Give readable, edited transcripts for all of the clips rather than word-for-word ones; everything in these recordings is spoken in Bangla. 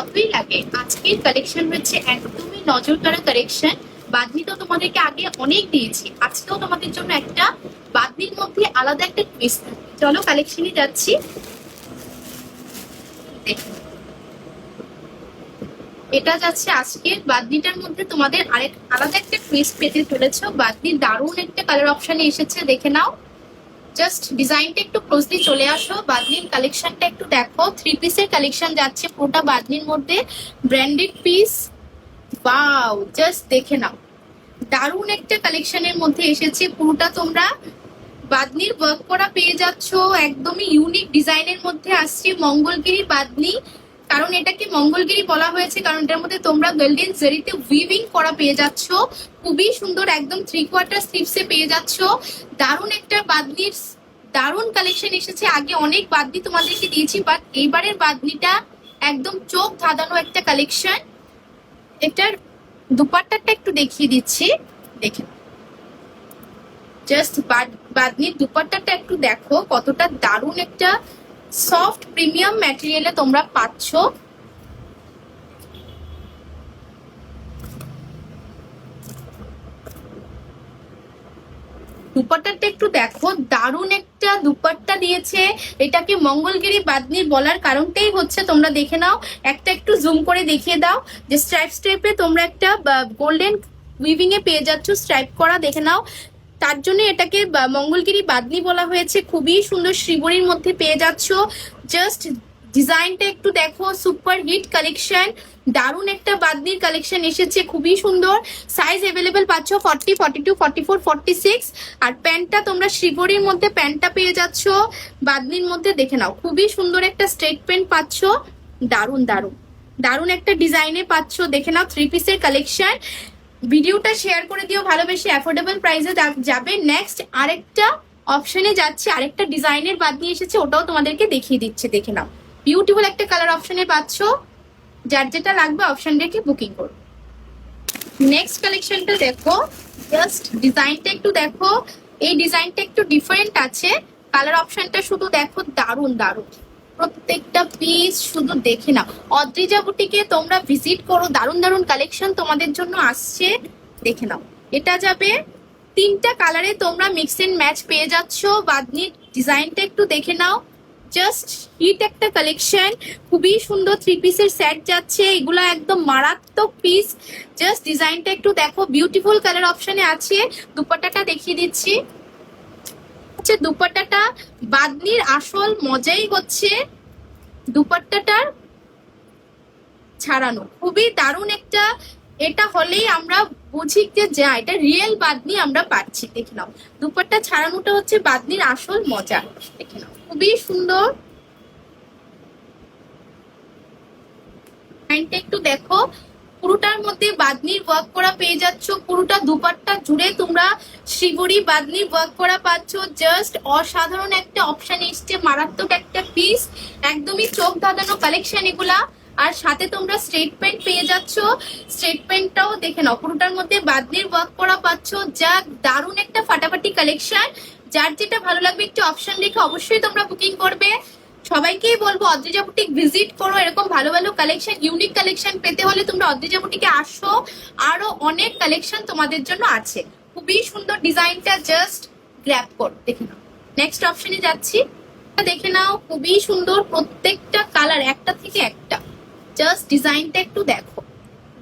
যতই লাগে আজকের কালেকশন হচ্ছে একদমই নজর কাড়া কালেকশন। বাদনি তো তোমাদেরকে আগে অনেক দিয়েছি, আজকেও তোমাদের জন্য একটা বাদনির মধ্যে আলাদা একটা টুইস্ট থাকবে। চলো কালেকশনে যাচ্ছি। দেখুন, এটা যাচ্ছে আজকের বাদনিটার মধ্যে তোমাদের আরেক আলাদা একটা টুইস্ট পেতে চলেছো। বাদনির দারুণ একটা কালার অপশনে এসেছে, দেখে নাও। জাস্ট ডিজাইনটা একটু ক্লোজলি চলে আসো, বাদনির কালেকশনটা একটু দেখো। 3 পিসের কালেকশন যাচ্ছে পুরোটা বাদনির মধ্যে, ব্র্যান্ডেড পিস। ওয়াও, জাস্ট দেখে নাও, দারুণ একটা কালেকশনের মধ্যে এসেছে। পুরোটা তোমরা বাদনির ওয়ার্ক করা পেয়ে যাচ্ছ, একদমই ইউনিক ডিজাইনের মধ্যে আসছে মঙ্গলগিরি বাদনি। কারণ এটাকে মঙ্গলগিরি বলা হয়েছে কারণ এটার মধ্যে তোমরা গোল্ডেন জারিতে উইভিং করা পেয়ে যাচ্ছ, খুবই সুন্দর, একদম 3/4 স্লিভসে পেয়ে যাচ্ছ। দারুণ একটা বাদনির দারুণ কালেকশন এসেছে। আগে অনেক বাদনি তোমাদেরকে দিয়েছি, বাট এইবারের বাদনিটা একদম চোখ ধাঁধানো একটা কালেকশন। এটার দুপাট্টাটা একটু দেখিয়ে দিচ্ছি, দেখে জাস্ট বাদনির দুপাট্টাটা একটু দেখো, কতটা দারুণ একটা সফট প্রিমিয়াম ম্যাটেরিয়ালে তোমরা পাচ্ছ। দুপাট্টাটা একটু দেখো, দারুণ একটা দুপাট্টা দিয়েছে। এটাকে মঙ্গলগিরি বাদনি বলার কারণটাই হচ্ছে, তোমরা দেখে নাও, একটা একটু জুম করে দেখিয়ে দাও যে স্ট্রাইপে তোমরা একটা গোল্ডেন উইভিং এ পেয়ে যাচ্ছ, স্ট্রাইপ করা, দেখে নাও। তার জন্য এটাকে মঙ্গলগিরি বাদনি বলা হয়েছে। খুবই সুন্দর শ্রীবরীর মধ্যে পেয়ে যাচ্ছ। জাস্ট ডিজাইনটা একটু দেখো, সুপার হিট কালেকশন, দারুণ একটা বাদনির কালেকশন এসেছে, খুবই সুন্দর। সাইজ অ্যাভেলেবেল পাচ্ছ 40, 42, 44, 46। আর প্যান্টটা তোমরা শ্রীবরীর মধ্যে প্যান্টটা পেয়ে যাচ্ছ বাদনির মধ্যে, দেখে নাও, খুবই সুন্দর একটা স্ট্রেট প্যান্ট পাচ্ছ, দারুণ দারুণ দারুণ একটা ডিজাইনে পাচ্ছ, দেখে নাও। 3 পিসের কালেকশন। ভিডিওটা শেয়ার করে দিও, ভালোবেসে অ্যাফোর্ডেবল প্রাইসে যাবে। নেক্সট আরেকটা অপশনে যাচ্ছে, আরেকটা ডিজাইনের বাদনি এসেছে, ওটাও তোমাদেরকে দেখিয়ে দিচ্ছে, দেখে নাও। বিউটিফুল একটা কালার অপশনে পাচ্ছ, যার যেটা লাগবে অপশন রেখে বুকিং করো। নেক্সট কালেকশনটা দেখো, জাস্ট ডিজাইনটা একটু দেখো, এই ডিজাইনটা একটু ডিফারেন্ট আছে, কালার অপশনটা শুধু দেখো, দারুণ দারুণ প্রত্যেকটা পিস শুধু দেখে নাও। অদ্রিজা বুটিকে তোমরা ভিজিট করো, দারুণ দারুণ কালেকশন তোমাদের জন্য আসছে, দেখে নাও। এটা যাবে 3টা কালারে, তোমরা মিক্স এন্ড ম্যাচ পেয়ে যাচ্ছ। বাদনির ডিজাইনটা একটু দেখে নাও, জাস্ট হিট একটা কালেকশন, খুবই সুন্দর। 3 পিসের সেট যাচ্ছে, এগুলো একদম মারাত্মক পিস। জাস্ট ডিজাইনটা একটু দেখো, বিউটিফুল কালার অপশনে আছে। দুপাট্টাটা দেখিয়ে দিচ্ছি, হচ্ছে দুপাট্টাটা বাদনির আসল মজাই হচ্ছে দুপাট্টাটার ছাড়ানো, খুবই দারুণ একটা। এটা হলেই আমরা বুঝি যে যা এটা রিয়েল বাদনি আমরা পাচ্ছি, দেখে নাও। দুপাট্টা ছাড়ানোটা হচ্ছে বাদনির আসল মজা, দেখে নাও, খুবই সুন্দর। ডিজাইনটা একটু দেখো, পুরোটার মধ্যে বাদনির ওয়ার্ক করা পেয়ে যাচ্ছ, পুরোটা দুপাট্টা জুড়ে তোমরা শ্রীবরী বাদনির ওয়ার্ক করা পাচ্ছ। জাস্ট অসাধারণ একটা অপশন এসছে, মারাত্মক একটা পিস, একদমই চোখ ধাঁধানো কালেকশন এগুলা। আর সাথে তোমরা স্ট্রেট প্যান্ট পেয়ে যাচ্ছ, স্ট্রেট প্যান্টটাও দেখে নাও, পুরোটার মধ্যে বাদনির ওয়ার্ক করা পাচ্ছ, যা দারুণ একটা ফাটাফাটি কালেকশন। যার যেটা ভালো লাগবে একটু অপশন রেখে অবশ্যই তোমরা বুকিং করবে। সবাইকেই বলবো অদ্রিজা বুটিক ভিজিট করো, এরকম ভালো ভালো কালেকশন, ইউনিক কালেকশন পেতে হলে তোমরা অদ্রিজা বুটিকে আসো, আরো অনেক কালেকশন তোমাদের জন্য আছে। খুবই সুন্দর ডিজাইনটা, জাস্ট গ্র্যাব করো, দেখে নাও। নেক্সট অপশনে যাচ্ছি, দেখে নাও, খুবই সুন্দর প্রত্যেকটা কালার, একটা থেকে একটা। জাস্ট ডিজাইনটা একটু দেখো,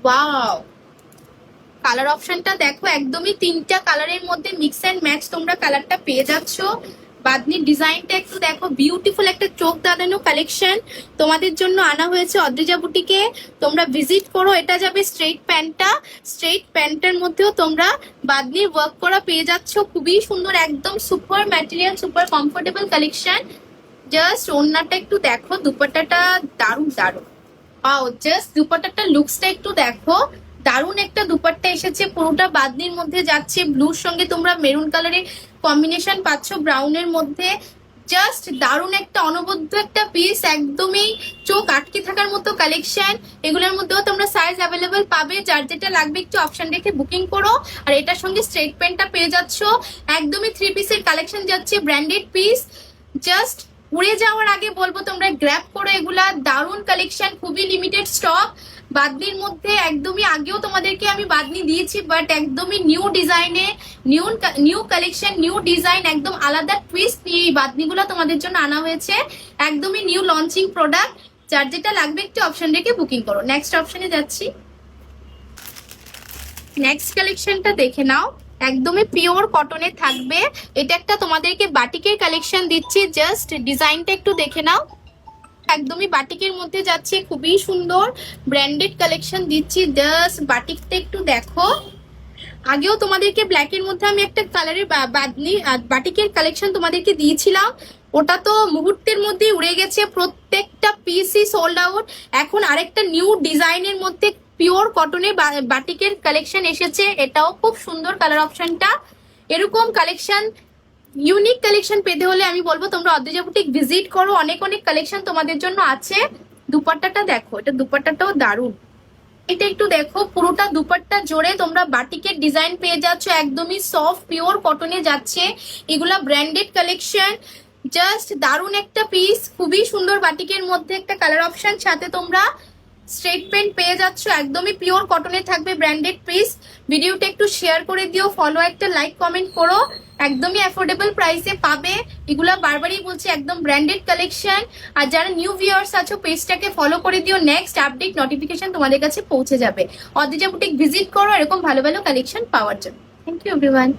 ওয়াও, কালার অপশনটা দেখো, একদমই 3টা কালারের মধ্যে মিক্স এন্ড ম্যাচ তোমরা কালারটা পেয়ে যাচ্ছ। বাদনির ডিজাইনটা একটু দেখো, বিউটিফুল একটা চোখ দাঁড়ানো কালেকশন তোমাদের জন্য আনা হয়েছে অদ্রিজা বুটিকে, তোমরা ভিজিট করো। এটা যাবে স্ট্রেট প্যান্টটা, স্ট্রেট প্যান্টের মধ্যেও তোমরা বাদনির ওয়ার্ক করা পেয়ে যাচ্ছ, খুবই সুন্দর, একদম super material, super comfortable collection. Just ওড়নাটা একটু দেখো, দুপাট্টাটা দারুণ দারুণ, পাও, জাস্ট দুপাট্টাটার লুকসটা একটু দেখো, দারুণ একটা দুপাট্টা এসেছে, পুরোটা বাদনির মধ্যে যাচ্ছে, ব্লুর সঙ্গে তোমরা মেরুন কালারের কম্বিনেশন পাচ্ছ, ব্রাউনের মধ্যে। জাস্ট দারুণ একটা অনবদ্য একটা পিস, একদমই চোখ আটকে থাকার মতো কালেকশন। এগুলোর মধ্যেও তোমরা সাইজ অ্যাভেলেবেল পাবে, যার যেটা লাগবে একটু অপশন রেখে বুকিং করো। আর এটার সঙ্গে স্ট্রেট প্যান্টটা পেয়ে যাচ্ছ, একদমই 3 পিসের কালেকশন যাচ্ছে, ব্র্যান্ডেড পিস। জাস্ট উড়ে যাওয়ার আগে বলবো তোমরা গ্র্যাব করো এগুলা, দারুণ কালেকশন, খুবই লিমিটেড স্টক। বাদনির মধ্যে একদমই আগেও তোমাদেরকে আমি বাদনি দিয়েছি, বাট একদমই নিউ ডিজাইনে, নিউ কালেকশন, নিউ ডিজাইন, একদম আলাদা টুইস্ট নিয়ে এই বাদনিগুলো তোমাদের জন্য আনা হয়েছে। একদমই নিউ লঞ্চিং প্রোডাক্ট। যার যেটা লাগবে একটু অপশন রেখে বুকিং করো। নেক্সট অপশনে যাচ্ছি। নেক্সট কালেকশনটা দেখে নাও, একদমই পিওর কটনে থাকবে। এটা একটা তোমাদেরকে বাটিকের কালেকশন দিচ্ছি, জাস্ট ডিজাইনটা একটু দেখে নাও। একদমই বাটিকের মধ্যে যাচ্ছে, খুবই সুন্দর ব্র্যান্ডেড কালেকশন দিচ্ছি, জাস্ট বাটিকটা একটু দেখো। আগেও তোমাদেরকে ব্ল্যাকের মধ্যে আমি একটা কালারের বাদনি বাটিকের কালেকশন তোমাদেরকে দিয়েছিলাম, ওটা তো মুহূর্তের মধ্যেই উড়ে গেছে, প্রত্যেকটা পিসই সোল্ড আউট। এখন আরেকটা নিউ ডিজাইনের মধ্যে পিওর কটনের বাটিকের কালেকশন এসেছে, এটাও খুব সুন্দর কালার অপশনটা। এরকম কালেকশন, ইউনিক কালেকশন পেতে হলে আমি বলবো তোমরা অদ্রিজা বুটিক ভিজিট করো, অনেক অনেক কালেকশন তোমাদের জন্য আছে। দুপাট্টাটা দেখো, এটা দুপাট্টাটাও দারুণ। এটা একটু দেখো, পুরোটা দুপাট্টা জোরে তোমরা বাটিকের ডিজাইন পেয়ে যাচ্ছ, একদমই সফট পিওর কটনে যাচ্ছে। এগুলা ব্র্যান্ডেড কালেকশন, জাস্ট দারুণ একটা পিস, খুবই সুন্দর বাটিকের মধ্যে একটা কালার অপশন, সাথে তোমরা স্ট্রেট প্যান্ট পেয়ে যাচ্ছ, একদমই পিওর কটনে থাকবে, ব্র্যান্ডেড পিস। ভিডিওটা একটু শেয়ার করে দিও, ফলো একটা লাইক কমেন্ট করো, একদমই অ্যাফোর্ডেবল প্রাইসে পাবে। এগুলা বারবারই বলছি একদম ব্র্যান্ডেড কালেকশন। আর যারা নিউ ভিউয়ার্স আছো পেজটাকে ফলো করে দিও, নেক্সট আপডেট নোটিফিকেশন তোমাদের কাছে পৌঁছে যাবে। অদ্রিজা বুটিক ভিজিট করো এরকম ভালো ভালো কালেকশন পাওয়ার জন্য। Thank you everyone.